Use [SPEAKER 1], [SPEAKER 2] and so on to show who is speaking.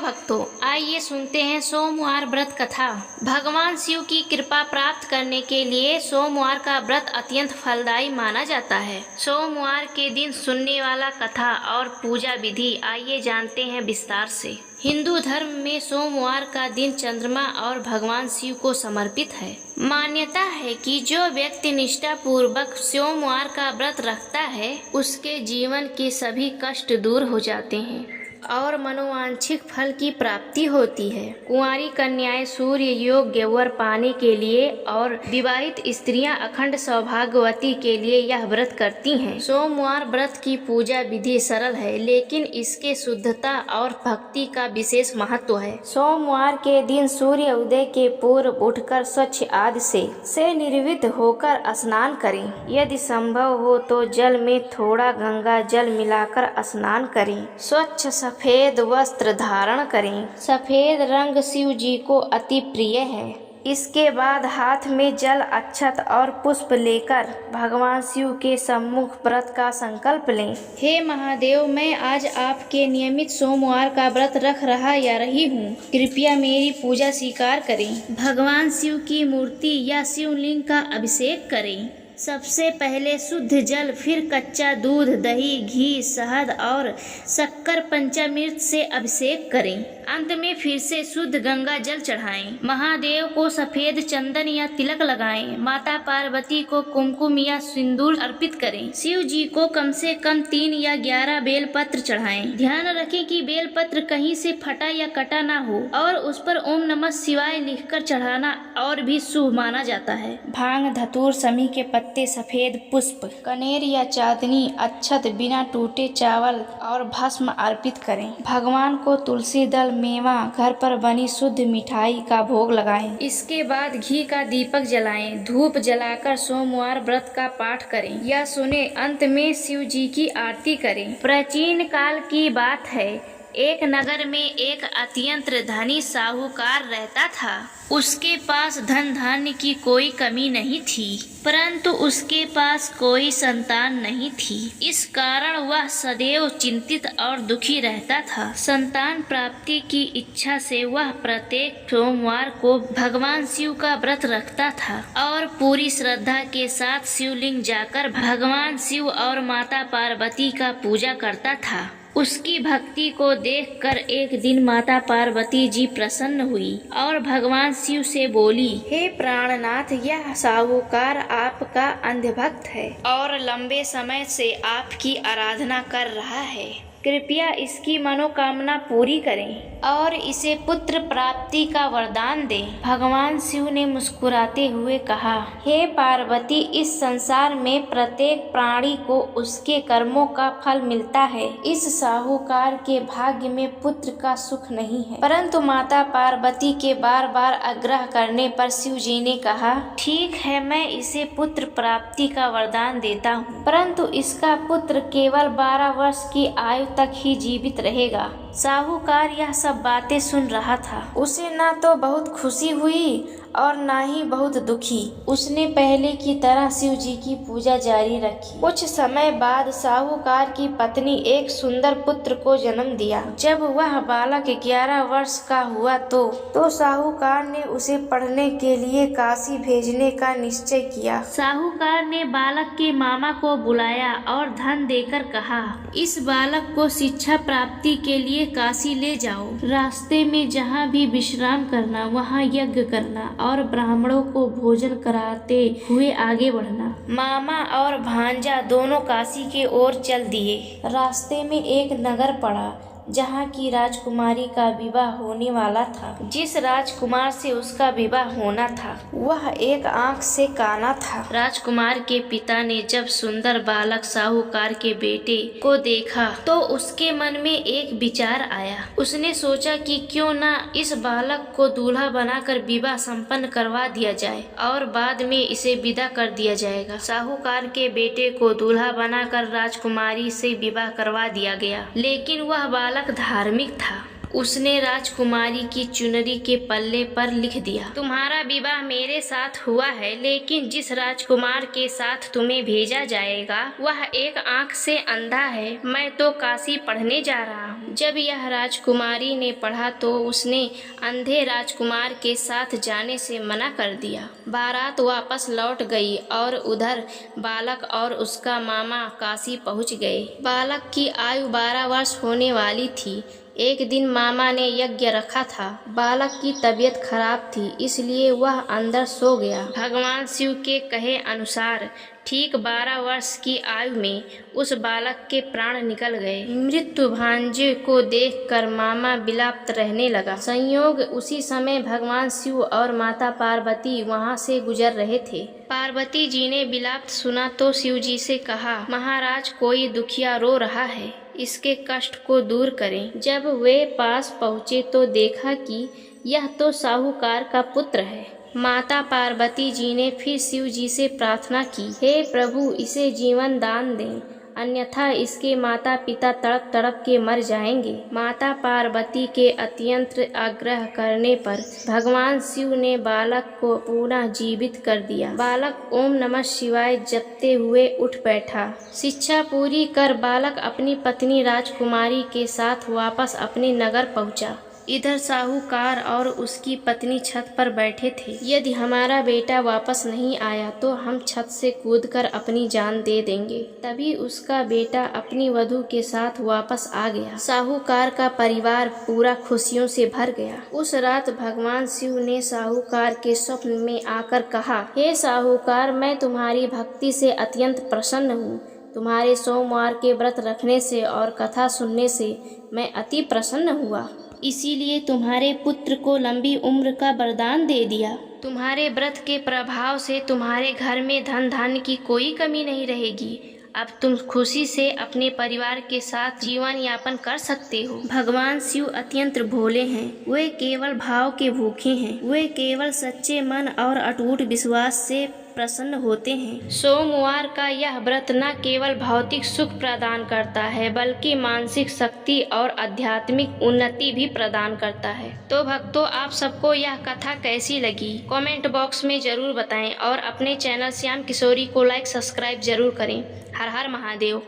[SPEAKER 1] भक्तों, आइए सुनते हैं सोमवार व्रत कथा। भगवान शिव की कृपा प्राप्त करने के लिए सोमवार का व्रत अत्यंत फलदायी माना जाता है। सोमवार के दिन सुनने वाला कथा और पूजा विधि आइए जानते हैं विस्तार से। हिंदू धर्म में सोमवार का दिन चंद्रमा और भगवान शिव को समर्पित है। मान्यता है कि जो व्यक्ति निष्ठा पूर्वक सोमवार का व्रत रखता है, उसके जीवन के सभी कष्ट दूर हो जाते हैं और मनोवांछित फल की प्राप्ति होती है। कुंवारी कन्याएं सूर्य योग्य वर पाने के लिए और विवाहित स्त्रियां अखंड सौभाग्यवती के लिए यह व्रत करती हैं। सोमवार व्रत की पूजा विधि सरल है, लेकिन इसके शुद्धता और भक्ति का विशेष महत्व है। सोमवार के दिन सूर्य उदय के पूर्व उठकर स्वच्छ आदि से निर्वृत्त होकर स्नान करें। यदि संभव हो तो जल में थोड़ा गंगा जल मिलाकर स्नान करें। स्वच्छ सफेद वस्त्र धारण करें। सफेद रंग शिव जी को अति प्रिय है। इसके बाद हाथ में जल, अक्षत और पुष्प लेकर भगवान शिव के सम्मुख व्रत का संकल्प लें। हे महादेव, मैं आज आपके नियमित सोमवार का व्रत रख रहा या रही हूँ, कृपया मेरी पूजा स्वीकार करें। भगवान शिव की मूर्ति या शिवलिंग का अभिषेक करें। सबसे पहले शुद्ध जल, फिर कच्चा दूध, दही, घी, शहद और शक्कर पंचामृत से अभिषेक करें। अंत में फिर से शुद्ध गंगा जल चढ़ाएं। महादेव को सफेद चंदन या तिलक लगाएं। माता पार्वती को कुमकुम या सिंदूर अर्पित करें। शिव जी को कम से कम 3 या 11 बेल पत्र चढ़ाएं। ध्यान रखें कि बेल पत्र कहीं से फटा या कटा ना हो और उस पर ओम नमः शिवाय लिखकर चढ़ाना और भी शुभ माना जाता है। भांग, धतूर, समी के पत्ते, सफेद पुष्प, कनेर या चांदनी, अक्षत, बिना टूटे चावल और भस्म अर्पित करें। भगवान को तुलसी दल, मेवा, घर पर बनी शुद्ध मिठाई का भोग लगाएं। इसके बाद घी का दीपक जलाएं। धूप जलाकर सोमवार व्रत का पाठ करें या सुने। अंत में शिव जी की आरती करें। प्राचीन काल की बात है, एक नगर में एक अत्यंत धनी साहूकार रहता था। उसके पास धन धान्य की कोई कमी नहीं थी, परंतु उसके पास कोई संतान नहीं थी। इस कारण वह सदैव चिंतित और दुखी रहता था। संतान प्राप्ति की इच्छा से वह प्रत्येक सोमवार को भगवान शिव का व्रत रखता था और पूरी श्रद्धा के साथ शिवलिंग जाकर भगवान शिव और माता पार्वती का पूजा करता था। उसकी भक्ति को देखकर एक दिन माता पार्वती जी प्रसन्न हुई और भगवान शिव से बोली, हे प्राणनाथ, यह साहूकार आपका अंधभक्त है और लंबे समय से आपकी आराधना कर रहा है। कृपया इसकी मनोकामना पूरी करें और इसे पुत्र प्राप्ति का वरदान दें। भगवान शिव ने मुस्कुराते हुए कहा, हे पार्वती, इस संसार में प्रत्येक प्राणी को उसके कर्मों का फल मिलता है। इस साहूकार के भाग्य में पुत्र का सुख नहीं है। परंतु माता पार्वती के बार बार आग्रह करने पर शिव जी ने कहा, ठीक है, मैं इसे पुत्र प्राप्ति का वरदान देता हूँ, परंतु इसका पुत्र केवल 12 वर्ष की आयु तक ही जीवित रहेगा। साहूकार यह सब बातें सुन रहा था। उसे ना तो बहुत खुशी हुई और ना ही बहुत दुखी। उसने पहले की तरह शिव जी की पूजा जारी रखी। कुछ समय बाद साहूकार की पत्नी एक सुंदर पुत्र को जन्म दिया। जब वह बालक 11 वर्ष का हुआ तो साहूकार ने उसे पढ़ने के लिए काशी भेजने का निश्चय किया। साहूकार ने बालक के मामा को बुलाया और धन देकर कहा, इस बालक को शिक्षा प्राप्ति के लिए काशी ले जाओ। रास्ते में जहाँ भी विश्राम करना, वहाँ यज्ञ करना और ब्राह्मणों को भोजन कराते हुए आगे बढ़ना। मामा और भांजा दोनों काशी की ओर चल दिए। रास्ते में एक नगर पड़ा जहाँ की राजकुमारी का विवाह होने वाला था। जिस राजकुमार से उसका विवाह होना था वह एक आंख से काना था। राजकुमार के पिता ने जब सुंदर बालक साहूकार के बेटे को देखा तो उसके मन में एक विचार आया। उसने सोचा कि क्यों ना इस बालक को दूल्हा बनाकर विवाह संपन्न करवा दिया जाए और बाद में इसे विदा कर दिया जाएगा। साहूकार के बेटे को दूल्हा बनाकर राजकुमारी से विवाह करवा दिया गया, लेकिन वह बालक धार्मिक था। उसने राजकुमारी की चुनरी के पल्ले पर लिख दिया, तुम्हारा विवाह मेरे साथ हुआ है, लेकिन जिस राजकुमार के साथ तुम्हें भेजा जाएगा वह एक आंख से अंधा है। मैं तो काशी पढ़ने जा रहा हूँ। जब यह राजकुमारी ने पढ़ा तो उसने अंधे राजकुमार के साथ जाने से मना कर दिया। बारात वापस लौट गई और उधर बालक और उसका मामा काशी पहुंच गए। बालक की आयु 12 वर्ष होने वाली थी। एक दिन मामा ने यज्ञ रखा था। बालक की तबीयत खराब थी, इसलिए वह अंदर सो गया। भगवान शिव के कहे अनुसार ठीक 12 वर्ष की आयु में उस बालक के प्राण निकल गए। मृत्यु भांजे को देखकर मामा विलाप रहने लगा। संयोग उसी समय भगवान शिव और माता पार्वती वहां से गुजर रहे थे। पार्वती जी ने विलाप सुना तो शिव जी से कहा, महाराज कोई दुखिया रो रहा है, इसके कष्ट को दूर करें। जब वे पास पहुँचे तो देखा कि यह तो साहूकार का पुत्र है। माता पार्वती जी ने फिर शिव जी से प्रार्थना की, हे प्रभु इसे जीवन दान दें, अन्यथा इसके माता पिता तड़प तड़प के मर जाएंगे। माता पार्वती के अत्यंत आग्रह करने पर भगवान शिव ने बालक को पुनः जीवित कर दिया। बालक ओम नमः शिवाय जपते हुए उठ बैठा। शिक्षा पूरी कर बालक अपनी पत्नी राजकुमारी के साथ वापस अपने नगर पहुंचा। इधर साहूकार और उसकी पत्नी छत पर बैठे थे। यदि हमारा बेटा वापस नहीं आया तो हम छत से कूदकर अपनी जान दे देंगे। तभी उसका बेटा अपनी वधू के साथ वापस आ गया। साहूकार का परिवार पूरा खुशियों से भर गया। उस रात भगवान शिव ने साहूकार के स्वप्न में आकर कहा, हे साहूकार, मैं तुम्हारी भक्ति से अत्यंत प्रसन्न हूँ। तुम्हारे सोमवार के व्रत रखने से और कथा सुनने से मैं अति प्रसन्न हुआ, इसीलिए तुम्हारे पुत्र को लंबी उम्र का वरदान दे दिया। तुम्हारे व्रत के प्रभाव से तुम्हारे घर में धन धान्य की कोई कमी नहीं रहेगी। अब तुम खुशी से अपने परिवार के साथ जीवन यापन कर सकते हो। भगवान शिव अत्यंत भोले हैं। वे केवल भाव के भूखे हैं। वे केवल सच्चे मन और अटूट विश्वास से प्रसन्न होते हैं। सोमवार का यह व्रत न केवल भौतिक सुख प्रदान करता है बल्कि मानसिक शक्ति और आध्यात्मिक उन्नति भी प्रदान करता है। तो भक्तों, आप सबको यह कथा कैसी लगी कमेंट बॉक्स में जरूर बताएं और अपने चैनल श्याम किशोरी को लाइक सब्सक्राइब जरूर करें। हर हर महादेव।